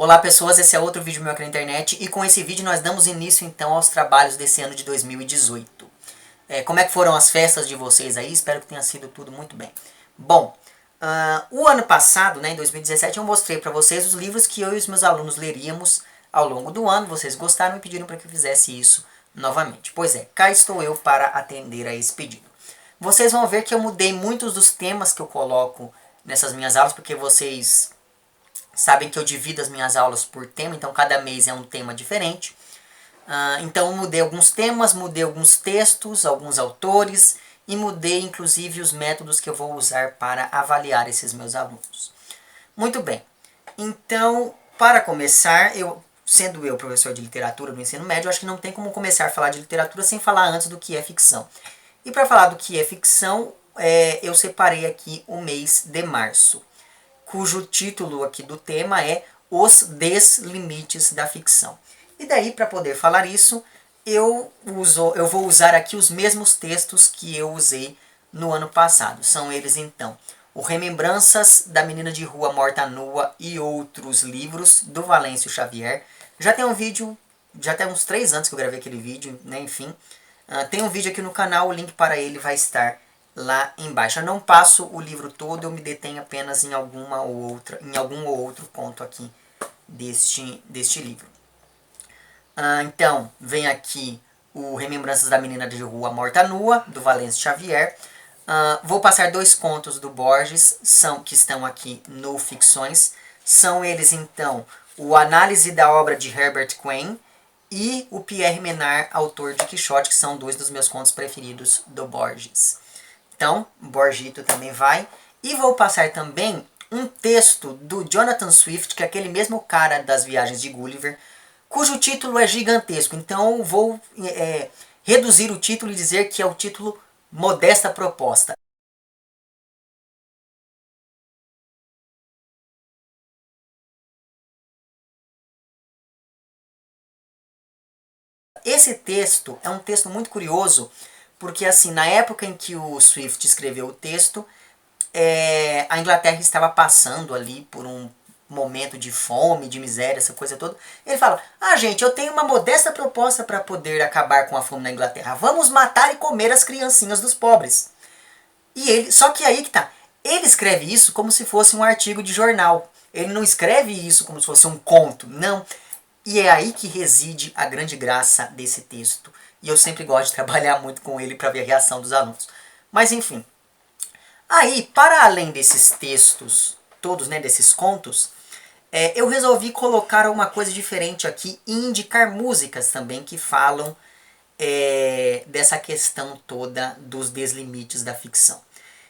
Olá pessoas, esse é outro vídeo meu aqui na internet e com esse vídeo nós damos início então aos trabalhos desse ano de 2018. Como é que foram as festas de vocês aí? Espero que tenha sido tudo muito bem. Bom, o ano passado, né, em 2017, eu mostrei para vocês os livros que eu e os meus alunos leríamos ao longo do ano. Vocês gostaram e pediram para que eu fizesse isso novamente. Pois é, cá estou eu para atender a esse pedido. Vocês vão ver que eu mudei muitos dos temas que eu coloco nessas minhas aulas, porque vocês sabem que eu divido as minhas aulas por tema, então cada mês é um tema diferente. Então eu mudei alguns temas, mudei alguns textos, alguns autores e mudei inclusive os métodos que eu vou usar para avaliar esses meus alunos. Muito bem, então para começar, sendo eu professor de literatura do ensino médio, eu acho que não tem como começar a falar de literatura sem falar antes do que é ficção. E para falar do que é ficção, eu separei aqui o mês de março, cujo título aqui do tema é Os Deslimites da Ficção. E daí, para poder falar isso, eu vou usar aqui os mesmos textos que eu usei no ano passado. São eles então o Remembranças da Menina de Rua Morta Nua e Outros Livros, do Valêncio Xavier. Já tem um vídeo, já tem uns 3 anos que eu gravei aquele vídeo, né, enfim. Tem um vídeo aqui no canal, o link para ele vai estar lá embaixo. Eu não passo o livro todo, eu me detenho apenas em algum ou outro ponto aqui deste livro. Então, vem aqui o Remembranças da Menina de Rua Morta Nua, do Valêncio Xavier. Vou passar 2 contos do Borges, que estão aqui no Ficções. São eles, então, o Análise da Obra de Herbert Quain e o Pierre Menard, autor de Quixote, que são 2 dos meus contos preferidos do Borges. Então, Borgito também vai. E vou passar também um texto do Jonathan Swift, que é aquele mesmo cara das Viagens de Gulliver, cujo título é gigantesco. Então, vou reduzir o título e dizer que é o título Modesta Proposta. Esse texto é um texto muito curioso, porque assim, na época em que o Swift escreveu o texto, a Inglaterra estava passando ali por um momento de fome, de miséria, essa coisa toda. Ele fala, gente, eu tenho uma modesta proposta para poder acabar com a fome na Inglaterra. Vamos matar e comer as criancinhas dos pobres. Só que aí que tá, ele escreve isso como se fosse um artigo de jornal. Ele não escreve isso como se fosse um conto, não. E é aí que reside a grande graça desse texto. E eu sempre gosto de trabalhar muito com ele para ver a reação dos alunos. Mas enfim. Aí, para além desses textos, todos, né, desses contos, eu resolvi colocar uma coisa diferente aqui e indicar músicas também que falam dessa questão toda dos deslimites da ficção.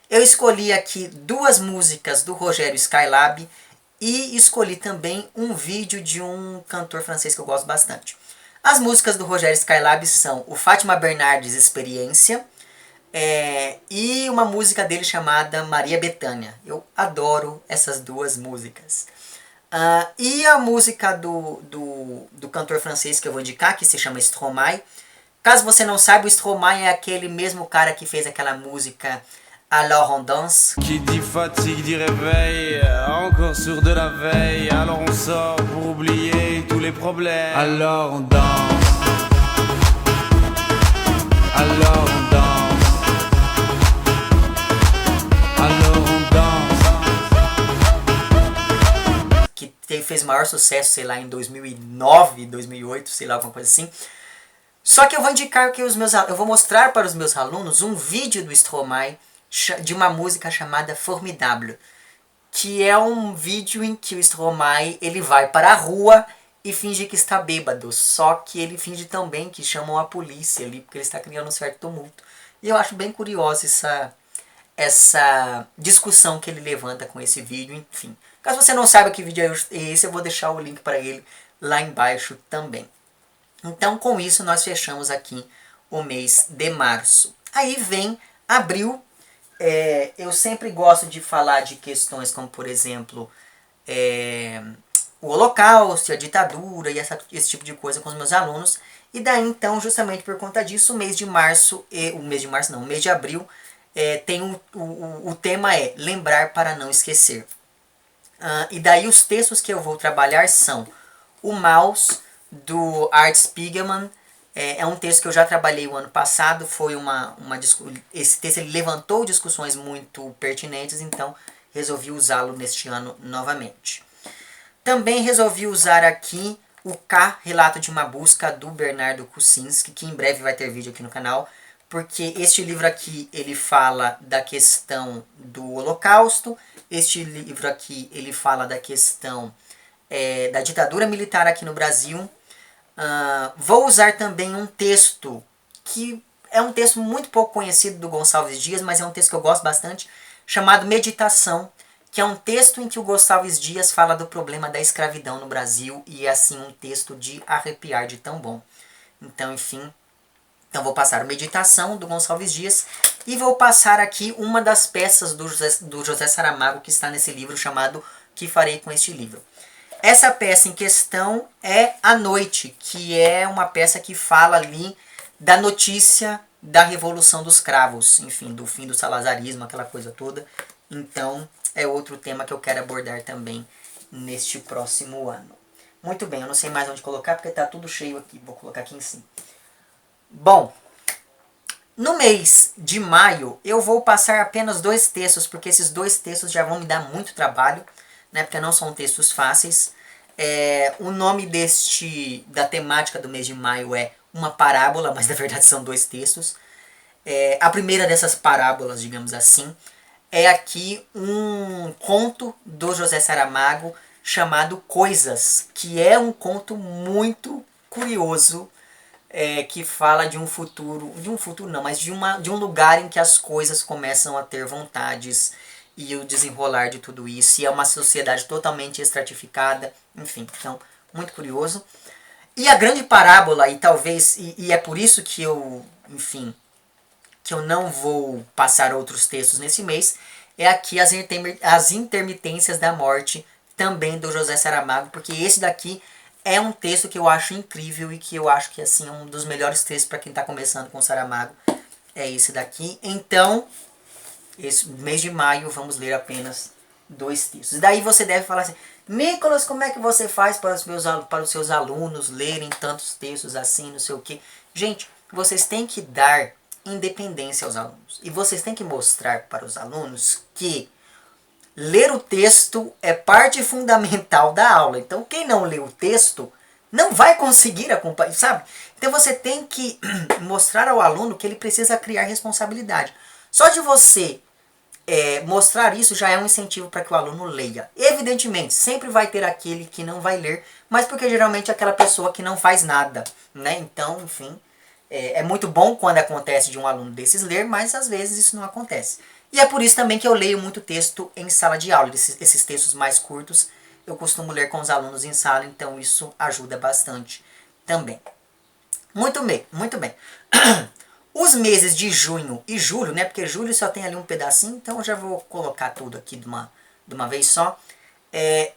Eu escolhi aqui 2 músicas do Rogério Skylab e escolhi também um vídeo de um cantor francês que eu gosto bastante. As músicas do Rogério Skylab são o Fátima Bernardes Experiência e uma música dele chamada Maria Bethânia. Eu adoro essas 2 músicas. E a música do cantor francês que eu vou indicar, que se chama Stromae. Caso você não saiba, o Stromae é aquele mesmo cara que fez aquela música Alors on danse. Qui dit fatigue dit réveil, encore sur de la veille. Alors on sort pour oublier tous les problèmes. Alors on danse. Alors on danse. Alors on danse. Que fez maior sucesso, sei lá, em 2009, 2008, sei lá, alguma coisa assim. Só que eu vou indicar que eu vou mostrar para os meus alunos um vídeo do Stromae de uma música chamada Formidable, que é um vídeo em que o Stromae ele vai para a rua e finge que está bêbado, só que ele finge também que chamam a polícia ali, porque ele está criando um certo tumulto. E eu acho bem curiosa essa discussão que ele levanta com esse vídeo, enfim. Caso você não saiba que vídeo é esse, eu vou deixar o link para ele lá embaixo também. Então, com isso, nós fechamos aqui o mês de março. Aí vem abril. Eu sempre gosto de falar de questões como, por exemplo, o Holocausto, a ditadura e esse tipo de coisa com os meus alunos. E daí, então, justamente por conta disso, o mês de abril, o tema é Lembrar para não esquecer. E daí os textos que eu vou trabalhar são o Maus, do Art Spiegelman. É um texto que eu já trabalhei o ano passado, foi esse texto ele levantou discussões muito pertinentes, então resolvi usá-lo neste ano novamente. Também resolvi usar aqui o K, Relato de uma Busca, do Bernardo Kucinski, que em breve vai ter vídeo aqui no canal, porque este livro aqui ele fala da questão do Holocausto, este livro aqui ele fala da questão da ditadura militar aqui no Brasil. Vou usar também um texto que é um texto muito pouco conhecido do Gonçalves Dias, mas é um texto que eu gosto bastante, chamado Meditação, que é um texto em que o Gonçalves Dias fala do problema da escravidão no Brasil, e é assim um texto de arrepiar de tão bom. Então, enfim, vou passar o Meditação, do Gonçalves Dias, e vou passar aqui uma das peças do José Saramago que está nesse livro, chamado Que Farei com Este Livro. Essa peça em questão é A Noite, que é uma peça que fala ali da notícia da Revolução dos Cravos, enfim, do fim do salazarismo, aquela coisa toda. Então, é outro tema que eu quero abordar também neste próximo ano. Muito bem, eu não sei mais onde colocar porque está tudo cheio aqui, vou colocar aqui em cima. Bom, no mês de maio eu vou passar apenas 2 textos, porque esses 2 textos já vão me dar muito trabalho, né, porque não são textos fáceis. O nome da temática do mês de maio é Uma Parábola, mas na verdade são 2 textos. A primeira dessas parábolas, digamos assim, é aqui um conto do José Saramago chamado Coisas, que é um conto muito curioso, que fala de um futuro não, mas de um lugar em que as coisas começam a ter vontades e o desenrolar de tudo isso, e é uma sociedade totalmente estratificada, enfim, então, muito curioso. E a grande parábola, e talvez, e é por isso que eu, enfim, que eu não vou passar outros textos nesse mês, é aqui as intermitências da morte, também do José Saramago, porque esse daqui é um texto que eu acho incrível e que eu acho que assim, é um dos melhores textos para quem está começando com Saramago. É esse daqui. Então, esse mês de maio, vamos ler apenas 2 textos. Daí você deve falar assim, Nicolas, como é que você faz para os seus alunos lerem tantos textos assim, não sei o quê? Gente, vocês têm que dar independência aos alunos. E vocês têm que mostrar para os alunos que ler o texto é parte fundamental da aula. Então, quem não lê o texto não vai conseguir acompanhar, sabe? Então, você tem que mostrar ao aluno que ele precisa criar responsabilidade. Só de você mostrar isso já é um incentivo para que o aluno leia. Evidentemente, sempre vai ter aquele que não vai ler, mas porque geralmente é aquela pessoa que não faz nada, né? Então, enfim, é muito bom quando acontece de um aluno desses ler, mas às vezes isso não acontece. E é por isso também que eu leio muito texto em sala de aula. Esses textos mais curtos eu costumo ler com os alunos em sala, então isso ajuda bastante também. Muito bem, muito bem. Os meses de junho e julho, né, porque julho só tem ali um pedacinho, então eu já vou colocar tudo aqui de uma vez só.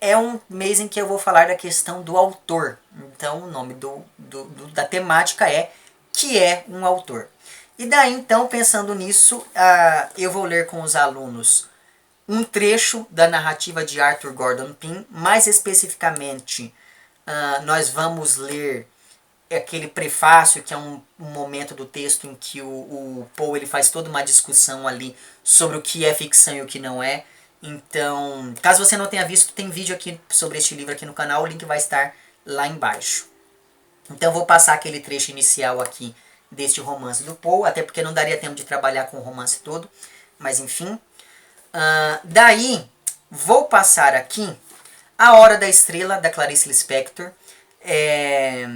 É um mês em que eu vou falar da questão do autor. Então o nome da temática é Que é um Autor. E daí, então, pensando nisso, eu vou ler com os alunos um trecho da narrativa de Arthur Gordon Pym. Mais especificamente, nós vamos ler aquele prefácio, que é um momento do texto em que o Poe ele faz toda uma discussão ali sobre o que é ficção e o que não é. Então, caso você não tenha visto, tem vídeo aqui sobre este livro aqui no canal, o link vai estar lá embaixo. Então, eu vou passar aquele trecho inicial aqui deste romance do Poe, até porque não daria tempo de trabalhar com o romance todo, mas enfim. Daí, vou passar aqui A Hora da Estrela, da Clarice Lispector. É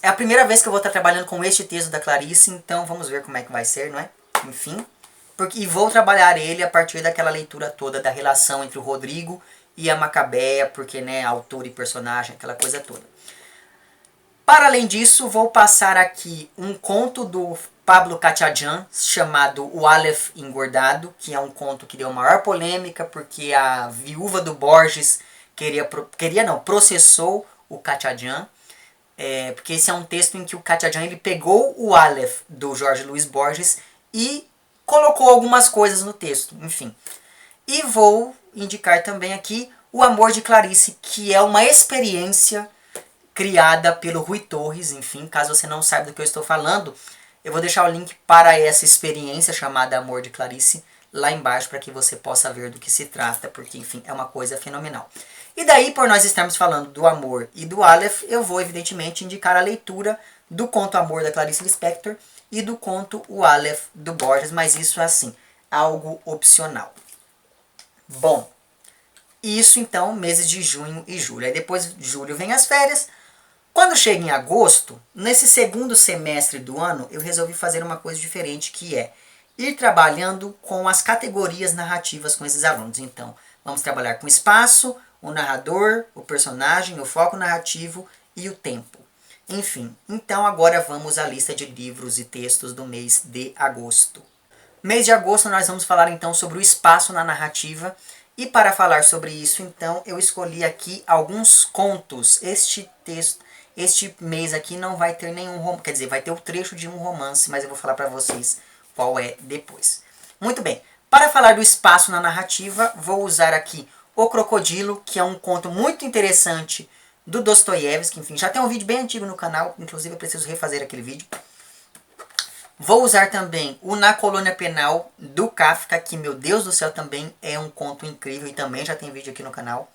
a primeira vez que eu vou estar trabalhando com este texto da Clarice, então vamos ver como é que vai ser, não é? Enfim, e vou trabalhar ele a partir daquela leitura toda da relação entre o Rodrigo e a Macabeia, porque, né, autor e personagem, aquela coisa toda. Para além disso, vou passar aqui um conto do Pablo Katiadjian, chamado O Aleph Engordado, que é um conto que deu maior polêmica, porque a viúva do Borges processou o Katiadjian, porque esse é um texto em que o Katiadjian ele pegou o Aleph do Jorge Luiz Borges e colocou algumas coisas no texto, enfim. E vou indicar também aqui O Amor de Clarice, que é uma experiência criada pelo Rui Torres. Enfim, caso você não saiba do que eu estou falando, eu vou deixar o link para essa experiência chamada Amor de Clarice lá embaixo para que você possa ver do que se trata, porque, enfim, é uma coisa fenomenal. E daí, por nós estarmos falando do Amor e do Aleph, eu vou, evidentemente, indicar a leitura do conto Amor da Clarice Lispector e do conto O Aleph do Borges, mas isso é, assim, algo opcional. Bom, isso então, meses de junho e julho. Aí depois de julho vem as férias. Quando chega em agosto, nesse segundo semestre do ano, eu resolvi fazer uma coisa diferente, que é ir trabalhando com as categorias narrativas com esses alunos. Então, vamos trabalhar com o espaço, o narrador, o personagem, o foco narrativo e o tempo. Enfim, então agora vamos à lista de livros e textos do mês de agosto. Mês de agosto nós vamos falar então sobre o espaço na narrativa. E para falar sobre isso, então, eu escolhi aqui alguns contos. Este mês aqui não vai ter nenhum romance, quer dizer, vai ter o trecho de um romance, mas eu vou falar para vocês qual é depois. Muito bem, para falar do espaço na narrativa, vou usar aqui O Crocodilo, que é um conto muito interessante do Dostoiévski. Enfim, já tem um vídeo bem antigo no canal, inclusive eu preciso refazer aquele vídeo. Vou usar também o Na Colônia Penal, do Kafka, que, meu Deus do céu, também é um conto incrível e também já tem vídeo aqui no canal.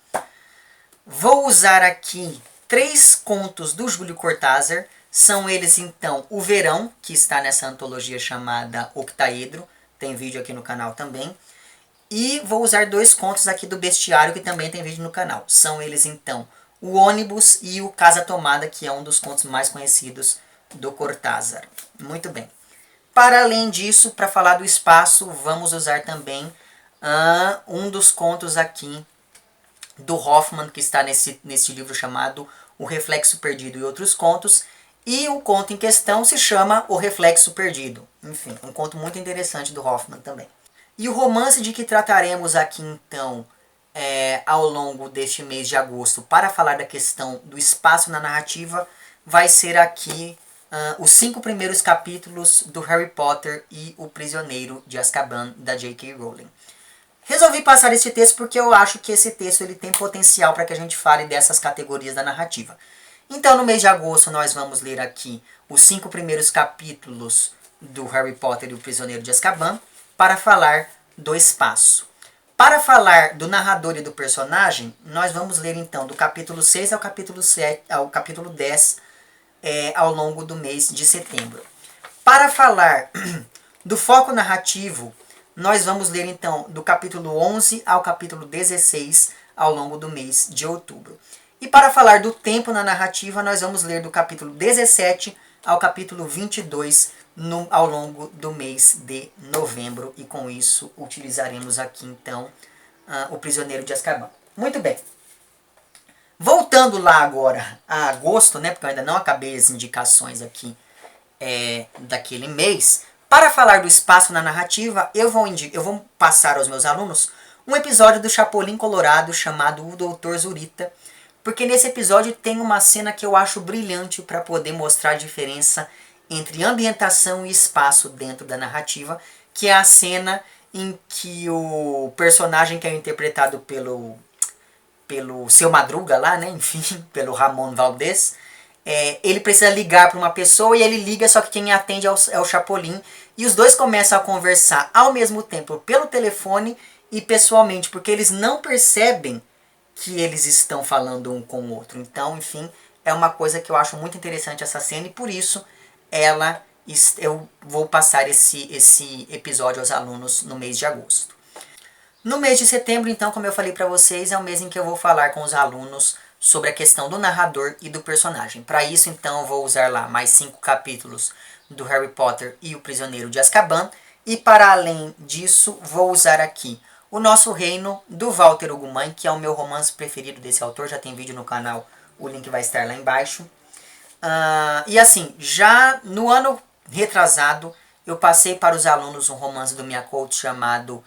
Vou usar aqui 3 contos do Júlio Cortázar. São eles, então, O Verão, que está nessa antologia chamada Octaedro. Tem vídeo aqui no canal também. E vou usar 2 contos aqui do Bestiário, que também tem vídeo no canal. São eles, então, O Ônibus e o Casa Tomada, que é um dos contos mais conhecidos do Cortázar. Muito bem. Para além disso, para falar do espaço, vamos usar também um dos contos aqui do Hoffmann, que está nesse livro chamado O Reflexo Perdido e Outros Contos. E o conto em questão se chama O Reflexo Perdido. Enfim, um conto muito interessante do Hoffmann também. E o romance de que trataremos aqui, então, ao longo deste mês de agosto, para falar da questão do espaço na narrativa, vai ser aqui os 5 primeiros capítulos do Harry Potter e o Prisioneiro de Azkaban, da J.K. Rowling. Resolvi passar esse texto porque eu acho que esse texto ele tem potencial para que a gente fale dessas categorias da narrativa. Então, no mês de agosto, nós vamos ler aqui os 5 primeiros capítulos do Harry Potter e o Prisioneiro de Azkaban para falar do espaço. Para falar do narrador e do personagem, nós vamos ler então do capítulo 6 ao capítulo 7, ao capítulo 10, ao longo do mês de setembro. Para falar do foco narrativo, nós vamos ler então do capítulo 11 ao capítulo 16 ao longo do mês de outubro. E para falar do tempo na narrativa, nós vamos ler do capítulo 17 ao capítulo 22 ao longo do mês de novembro. E com isso utilizaremos aqui então o Prisioneiro de Azkaban. Muito bem. Voltando lá agora a agosto, né, porque eu ainda não acabei as indicações aqui daquele mês, para falar do espaço na narrativa, eu vou passar aos meus alunos um episódio do Chapolin Colorado chamado O Doutor Zurita, porque nesse episódio tem uma cena que eu acho brilhante para poder mostrar a diferença entre ambientação e espaço dentro da narrativa, que é a cena em que o personagem que é interpretado pelo Seu Madruga lá, né, enfim, pelo Ramon Valdez, ele precisa ligar para uma pessoa e ele liga, só que quem atende é o Chapolin, e os dois começam a conversar ao mesmo tempo pelo telefone e pessoalmente, porque eles não percebem que eles estão falando um com o outro. Então, enfim, é uma coisa que eu acho muito interessante essa cena, e por isso eu vou passar esse episódio aos alunos no mês de agosto. No mês de setembro, então, como eu falei para vocês, é o mês em que eu vou falar com os alunos sobre a questão do narrador e do personagem. Para isso, então, eu vou usar lá mais 5 capítulos do Harry Potter e o Prisioneiro de Azkaban. E para além disso, vou usar aqui O Nosso Reino, do Walter Ugumãe, que é o meu romance preferido desse autor. Já tem vídeo no canal, o link vai estar lá embaixo. E assim, já no ano retrasado, eu passei para os alunos um romance do Miyako chamado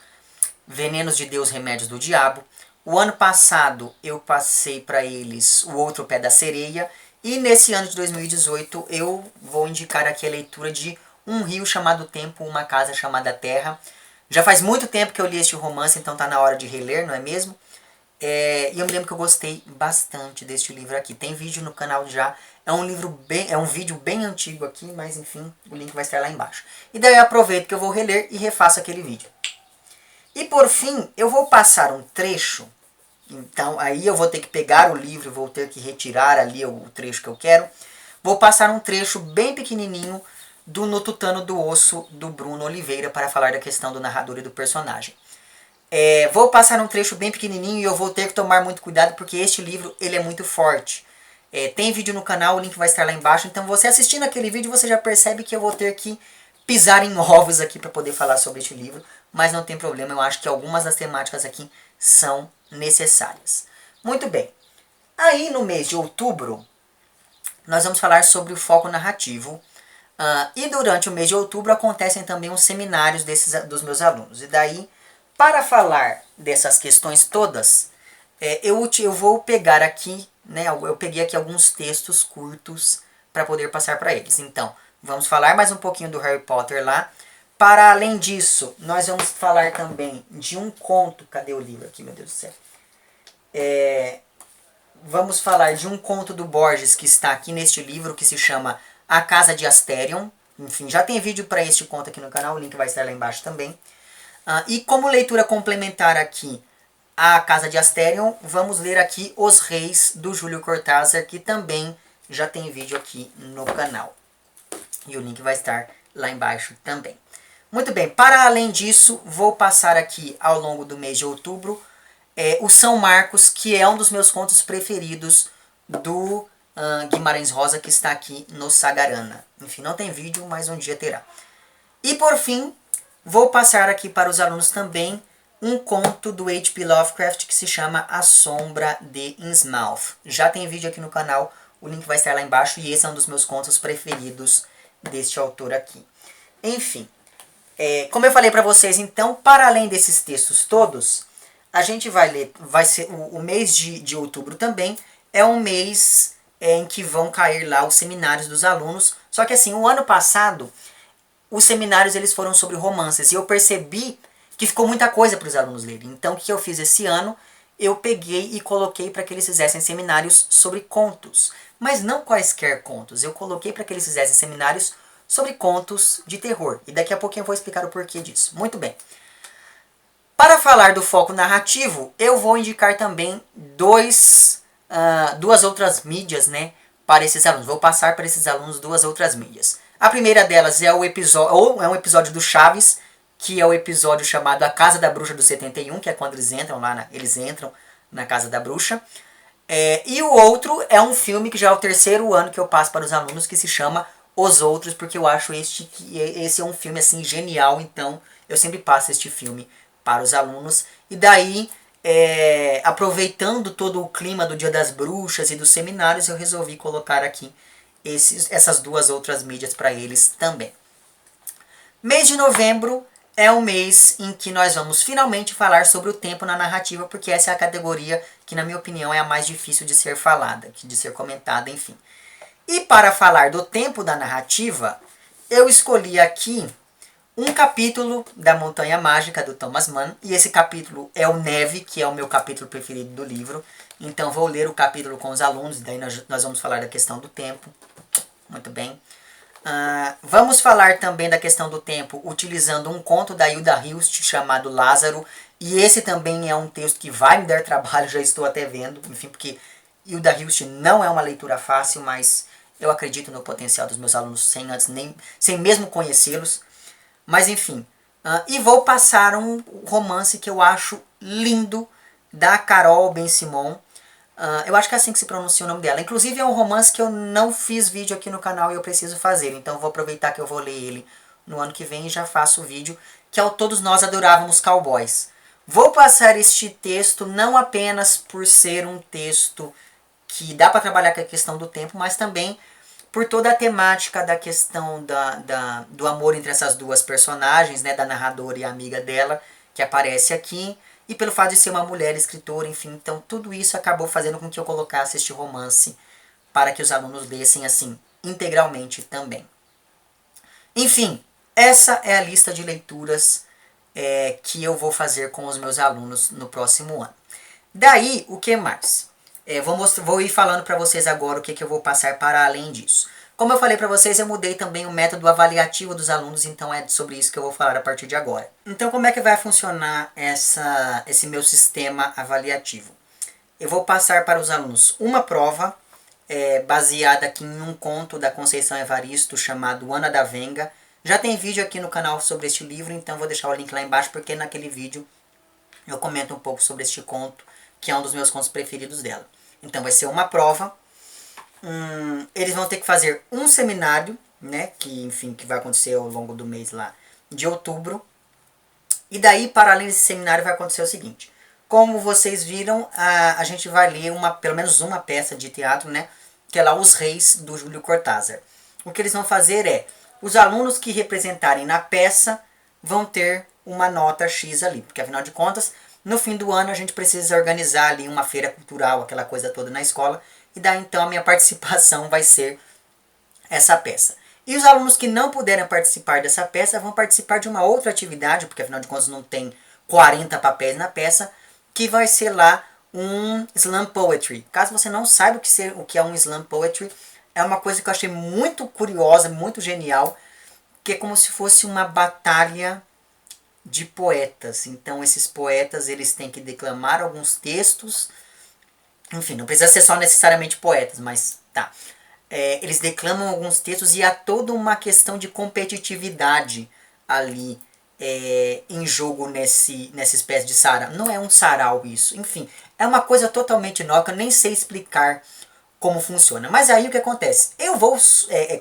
Venenos de Deus, Remédios do Diabo. O ano passado eu passei para eles O Outro Pé da Sereia. E nesse ano de 2018 eu vou indicar aqui a leitura de Um Rio Chamado Tempo, Uma Casa Chamada Terra. Já faz muito tempo que eu li este romance, então está na hora de reler, não é mesmo? E eu me lembro que eu gostei bastante deste livro aqui. Tem vídeo no canal já. É um vídeo bem antigo aqui, mas enfim, o link vai estar lá embaixo. E daí eu aproveito que eu vou reler e refaço aquele vídeo. E por fim, eu vou passar um trecho. Então aí eu vou ter que pegar o livro, vou ter que retirar ali o trecho que eu quero. Vou passar um trecho bem pequenininho do No Tutano do Osso, do Bruno Oliveira, para falar da questão do narrador e do personagem. Vou passar um trecho bem pequenininho e eu vou ter que tomar muito cuidado porque este livro ele é muito forte. Tem vídeo no canal, o link vai estar lá embaixo. Então você assistindo aquele vídeo você já percebe que eu vou ter que pisar em ovos aqui para poder falar sobre este livro. Mas não tem problema, eu acho que algumas das temáticas aqui são necessárias. Muito bem. Aí no mês de outubro nós vamos falar sobre o foco narrativo. E durante o mês de outubro acontecem também os seminários dos meus alunos. E daí, para falar dessas questões todas, eu vou pegar aqui, né, eu peguei aqui alguns textos curtos para poder passar para eles. Então, vamos falar mais um pouquinho do Harry Potter lá. Para além disso, nós vamos falar também de um conto. Cadê o livro aqui, meu Deus do céu? Vamos falar de um conto do Borges que está aqui neste livro, que se chama A Casa de Asterion. Enfim, já tem vídeo para este conto aqui no canal, o link vai estar lá embaixo também. E como leitura complementar aqui A Casa de Asterion, vamos ler aqui Os Reis, do Júlio Cortázar, que também já tem vídeo aqui no canal. E o link vai estar lá embaixo também. Muito bem, para além disso, vou passar aqui ao longo do mês de outubro o São Marcos, que é um dos meus contos preferidos do Guimarães Rosa, que está aqui no Sagarana. Enfim, não tem vídeo, mas um dia terá. E por fim, vou passar aqui para os alunos também um conto do H.P. Lovecraft que se chama A Sombra de Innsmouth. Já tem vídeo aqui no canal, o link vai estar lá embaixo e esse é um dos meus contos preferidos deste autor aqui. Enfim, como eu falei para vocês, então, para além desses textos todos, a gente vai ler, vai ser o mês de outubro também, é um mês em que vão cair lá os seminários dos alunos. Só que assim, o ano passado, os seminários eles foram sobre romances e eu percebi que ficou muita coisa para os alunos lerem. Então o que eu fiz esse ano? Eu peguei e coloquei para que eles fizessem seminários sobre contos. Mas não quaisquer contos, eu coloquei para que eles fizessem seminários sobre contos de terror. E daqui a pouquinho eu vou explicar o porquê disso. Muito bem. Para falar do foco narrativo, eu vou indicar também duas outras mídias, né, para esses alunos. Vou passar para esses alunos duas outras mídias. A primeira delas é um episódio do Chaves, que é o episódio chamado A Casa da Bruxa do 71, que é quando eles entram lá, eles entram na Casa da Bruxa. E o outro é um filme que já é o terceiro ano que eu passo para os alunos, que se chama Os Outros, porque eu acho esse é um filme assim genial, então eu sempre passo este filme para os alunos. E daí, aproveitando todo o clima do Dia das Bruxas e dos seminários, eu resolvi colocar aqui essas duas outras mídias para eles também. Mês de novembro é um mês em que nós vamos finalmente falar sobre o tempo na narrativa, porque essa é a categoria que, na minha opinião, é a mais difícil de ser falada, de ser comentada, enfim. E para falar do tempo da narrativa, eu escolhi aqui um capítulo da Montanha Mágica, do Thomas Mann, e esse capítulo é o Neve, que é o meu capítulo preferido do livro. Então vou ler o capítulo com os alunos, daí nós vamos falar da questão do tempo. Muito bem. Vamos falar também da questão do tempo utilizando um conto da Hilda Hilst chamado Lázaro. E esse também é um texto que vai me dar trabalho, já estou até vendo. Enfim, porque Hilda Hilst não é uma leitura fácil, mas eu acredito no potencial dos meus alunos sem mesmo conhecê-los. Mas enfim, e vou passar um romance que eu acho lindo, da Carol Ben-Simon. Eu acho que é assim que se pronuncia o nome dela. Inclusive é um romance que eu não fiz vídeo aqui no canal e eu preciso fazer. Então vou aproveitar que eu vou ler ele no ano que vem e já faço o vídeo, que é o Todos Nós Adorávamos Cowboys. Vou passar este texto não apenas por ser um texto que dá para trabalhar com a questão do tempo, mas também por toda a temática da questão do amor entre essas duas personagens, né, da narradora e a amiga dela, que aparece aqui, e pelo fato de ser uma mulher escritora, enfim, então tudo isso acabou fazendo com que eu colocasse este romance para que os alunos lessem assim, integralmente também. Enfim, essa é a lista de leituras que eu vou fazer com os meus alunos no próximo ano. Daí, o que mais? Vou ir falando para vocês agora o que eu vou passar para além disso. Como eu falei para vocês, eu mudei também o método avaliativo dos alunos, então é sobre isso que eu vou falar a partir de agora. Então, como é que vai funcionar esse meu sistema avaliativo? Eu vou passar para os alunos uma prova baseada aqui em um conto da Conceição Evaristo chamado Ana da Venga. Já tem vídeo aqui no canal sobre este livro, então vou deixar o link lá embaixo, porque naquele vídeo eu comento um pouco sobre este conto, que é um dos meus contos preferidos dela. Então vai ser uma prova. Eles vão ter que fazer um seminário, né, que vai acontecer ao longo do mês lá de outubro. E daí, para além desse seminário, vai acontecer o seguinte. Como vocês viram, a gente vai ler pelo menos uma peça de teatro, né, que é lá Os Reis, do Júlio Cortázar. O que eles vão fazer é, os alunos que representarem na peça vão ter uma nota X ali, porque afinal de contas, no fim do ano a gente precisa organizar ali uma feira cultural, aquela coisa toda na escola, e daí então a minha participação vai ser essa peça. E os alunos que não puderem participar dessa peça vão participar de uma outra atividade, porque afinal de contas não tem 40 papéis na peça, que vai ser lá um slam poetry. Caso você não saiba o que é um slam poetry, é uma coisa que eu achei muito curiosa, muito genial, que é como se fosse uma batalha de poetas. Então esses poetas eles têm que declamar alguns textos. Enfim, não precisa ser só necessariamente poetas, mas tá. Eles declamam alguns textos e há toda uma questão de competitividade ali em jogo nessa espécie de sarau. Não é um sarau isso. Enfim, é uma coisa totalmente nova que eu nem sei explicar como funciona. Mas aí o que acontece? Eu vou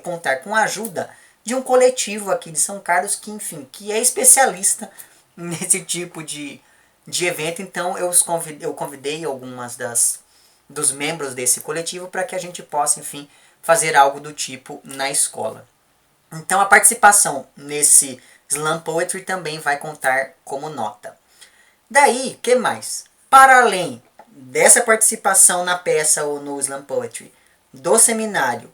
contar com a ajuda de um coletivo aqui de São Carlos que é especialista nesse tipo de evento. Então eu convidei algumas dos membros desse coletivo para que a gente possa, fazer algo do tipo na escola. Então a participação nesse Slam Poetry também vai contar como nota. Daí, que mais? Para além dessa participação na peça ou no Slam Poetry, do seminário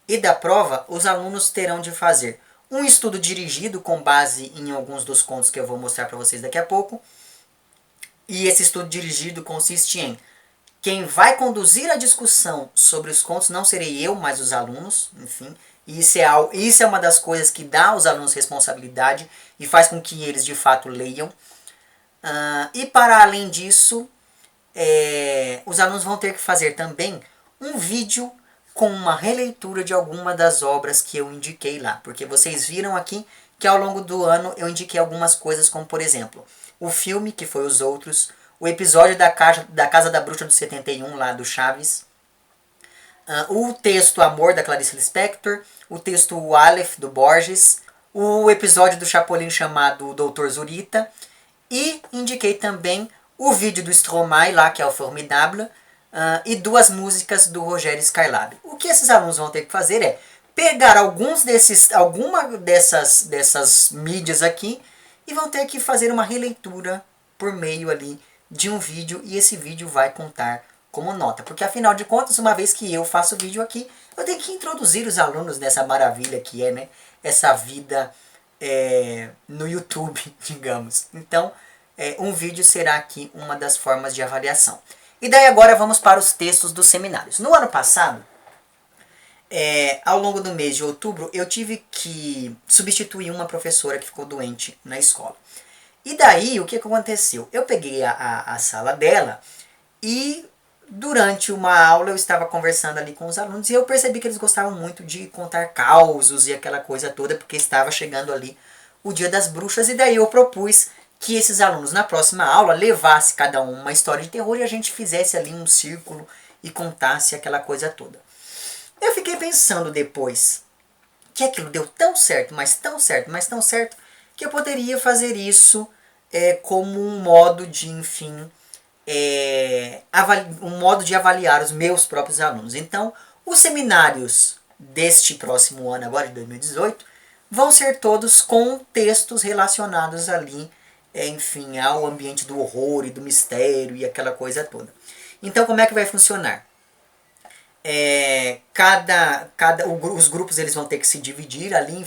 e da prova, os alunos terão de fazer um estudo dirigido com base em alguns dos contos que eu vou mostrar para vocês daqui a pouco. E esse estudo dirigido consiste em quem vai conduzir a discussão sobre os contos não serei eu, mas os alunos, E isso é uma das coisas que dá aos alunos responsabilidade e faz com que eles de fato leiam. E para além disso, os alunos vão ter que fazer também um vídeo com uma releitura de alguma das obras que eu indiquei lá. Porque vocês viram aqui que ao longo do ano eu indiquei algumas coisas, como por exemplo, o filme, que foi Os Outros, o episódio da Casa da Bruxa do 71, lá do Chaves, o texto Amor, da Clarice Lispector, o texto O Aleph, do Borges, o episódio do Chapolin chamado Doutor Zurita, e indiquei também o vídeo do Stromae, lá, que é o Formidable, e 2 músicas do Rogério Skylab. O que esses alunos vão ter que fazer é pegar alguma dessas mídias aqui e vão ter que fazer uma releitura por meio ali de um vídeo, e esse vídeo vai contar como nota. Porque afinal de contas, uma vez que eu faço vídeo aqui, eu tenho que introduzir os alunos nessa maravilha que é, né, essa vida no YouTube, digamos. Então, um vídeo será aqui uma das formas de avaliação. E daí agora vamos para os textos dos seminários. No ano passado, ao longo do mês de outubro, eu tive que substituir uma professora que ficou doente na escola. E daí, o que aconteceu? Eu peguei a sala dela e durante uma aula eu estava conversando ali com os alunos e eu percebi que eles gostavam muito de contar causos e aquela coisa toda, porque estava chegando ali o Dia das Bruxas, e daí eu propus que esses alunos na próxima aula levassem cada um uma história de terror e a gente fizesse ali um círculo e contasse aquela coisa toda. Eu fiquei pensando depois que aquilo deu tão certo, mas tão certo, mas tão certo, que eu poderia fazer isso como um modo de, um modo de avaliar os meus próprios alunos. Então, os seminários deste próximo ano, agora de 2018, vão ser todos com textos relacionados ali, ao ambiente do horror e do mistério e aquela coisa toda. Então, como é que vai funcionar? Os grupos eles vão ter que se dividir ali,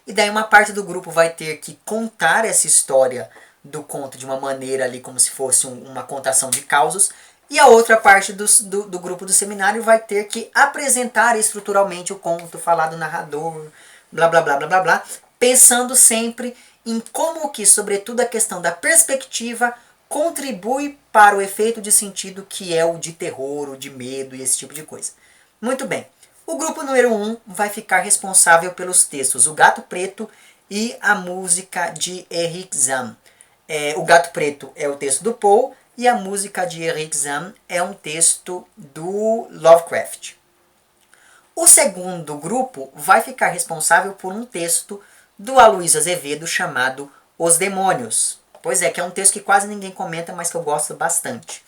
e daí uma parte do grupo vai ter que contar essa história do conto de uma maneira ali como se fosse uma contação de causos, E a outra parte do grupo do seminário vai ter que apresentar estruturalmente o conto, falar do narrador, blá blá blá blá blá blá, pensando sempre em como que, sobretudo, a questão da perspectiva contribui para o efeito de sentido que é o de terror, o de medo e esse tipo de coisa. Muito bem. O grupo número 1 vai ficar responsável pelos textos O Gato Preto e a música de Eric Zahn. O Gato Preto é o texto do Poe e a música de Eric Zahn é um texto do Lovecraft. O segundo grupo vai ficar responsável por um texto do Aloysio Azevedo chamado Os Demônios. Pois é, que é um texto que quase ninguém comenta, mas que eu gosto bastante.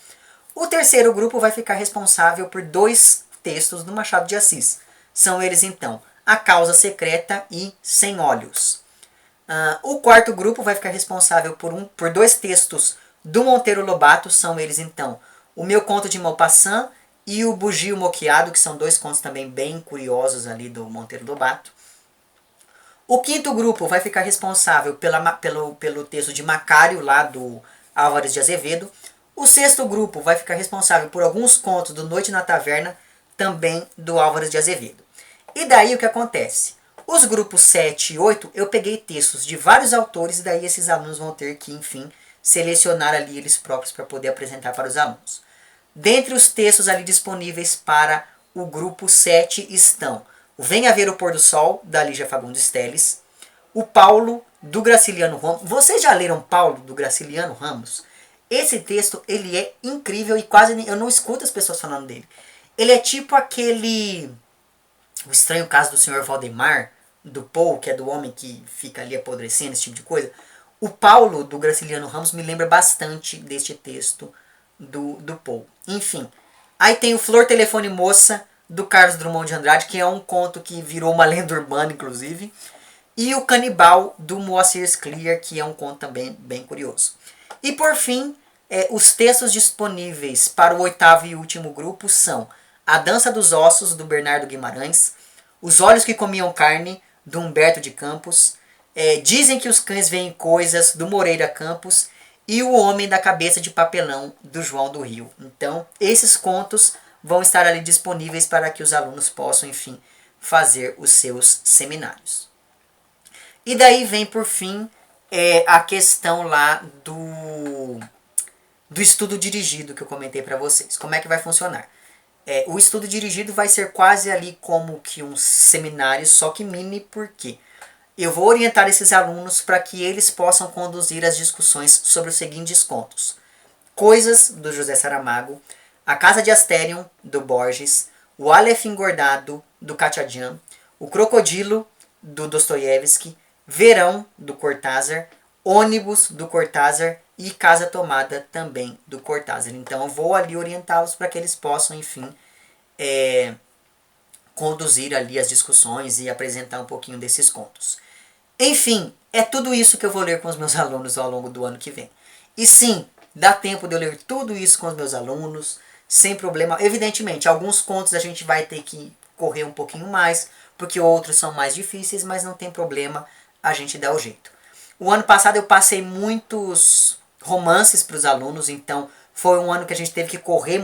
O terceiro grupo vai ficar responsável por 2 textos do Machado de Assis. São eles, então, A Causa Secreta e Sem Olhos. O quarto grupo vai ficar responsável por 2 textos do Monteiro Lobato. São eles, então, O Meu Conto de Maupassant e O Bugio Moqueado, que são 2 contos também bem curiosos ali do Monteiro Lobato. O quinto grupo vai ficar responsável pelo texto de Macário, lá do Álvares de Azevedo. O sexto grupo vai ficar responsável por alguns contos do Noite na Taverna, também do Álvares de Azevedo. E daí o que acontece? Os grupos 7 e 8, eu peguei textos de vários autores, e daí esses alunos vão ter que, enfim, selecionar ali eles próprios para poder apresentar para os alunos. Dentre os textos ali disponíveis para o grupo 7 estão o Venha Ver o Pôr do Sol, da Lígia Fagundes Telles, o Paulo, do Graciliano Ramos. Vocês já leram Paulo, do Graciliano Ramos? Esse texto, ele é incrível e quase eu não escuto as pessoas falando dele. Ele é tipo aquele... O Estranho Caso do Sr. Valdemar, do Poe, que é do homem que fica ali apodrecendo, esse tipo de coisa. O Paulo, do Graciliano Ramos, me lembra bastante deste texto do Poe. Enfim, aí tem o Flor, Telefone, Moça, do Carlos Drummond de Andrade, que é um conto que virou uma lenda urbana, inclusive. E o Canibal, do Moacir Scliar, que é um conto também bem curioso. E por fim, os textos disponíveis para o 8º e último grupo são A Dança dos Ossos, do Bernardo Guimarães, Os Olhos que Comiam Carne, do Humberto de Campos, Dizem que os Cães Veem Coisas, do Moreira Campos, e O Homem da Cabeça de Papelão, do João do Rio. Então, esses contos vão estar ali disponíveis para que os alunos possam, enfim, fazer os seus seminários. E daí vem, por fim, a questão lá do estudo dirigido que eu comentei para vocês. Como é que vai funcionar? O estudo dirigido vai ser quase ali como que um seminário, só que mini, por quê? Eu vou orientar esses alunos para que eles possam conduzir as discussões sobre os seguintes contos. Coisas, do José Saramago, A Casa de Asterion, do Borges, O Aleph Engordado, do Khachadjan, O Crocodilo, do Dostoiévski, Verão, do Cortázar, Ônibus, do Cortázar e Casa Tomada, também do Cortázar. Então eu vou ali orientá-los para que eles possam, enfim, conduzir ali as discussões e apresentar um pouquinho desses contos. Enfim, é tudo isso que eu vou ler com os meus alunos ao longo do ano que vem. E sim, dá tempo de eu ler tudo isso com os meus alunos, sem problema. Evidentemente, alguns contos a gente vai ter que correr um pouquinho mais, porque outros são mais difíceis, mas não tem problema, a gente dá o jeito. O ano passado eu passei muitos romances para os alunos, então foi um ano que a gente teve que correr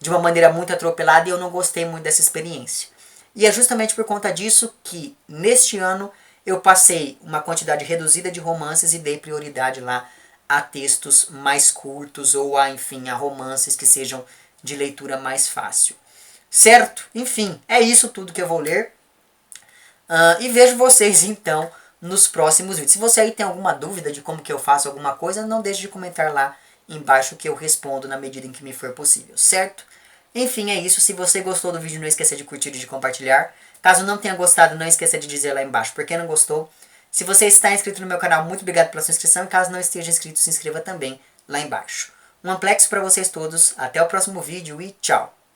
de uma maneira muito atropelada e eu não gostei muito dessa experiência. E é justamente por conta disso que, neste ano, eu passei uma quantidade reduzida de romances e dei prioridade lá a textos mais curtos ou enfim, a romances que sejam de leitura mais fácil. Certo? Enfim, é isso tudo que eu vou ler. E vejo vocês então nos próximos vídeos. Se você aí tem alguma dúvida de como que eu faço alguma coisa, não deixe de comentar lá embaixo que eu respondo na medida em que me for possível, certo? Enfim, é isso. Se você gostou do vídeo, não esqueça de curtir e de compartilhar. Caso não tenha gostado, não esqueça de dizer lá embaixo por que não gostou. Se você está inscrito no meu canal, muito obrigado pela sua inscrição. E caso não esteja inscrito, se inscreva também lá embaixo. Um amplexo para vocês todos. Até o próximo vídeo e tchau!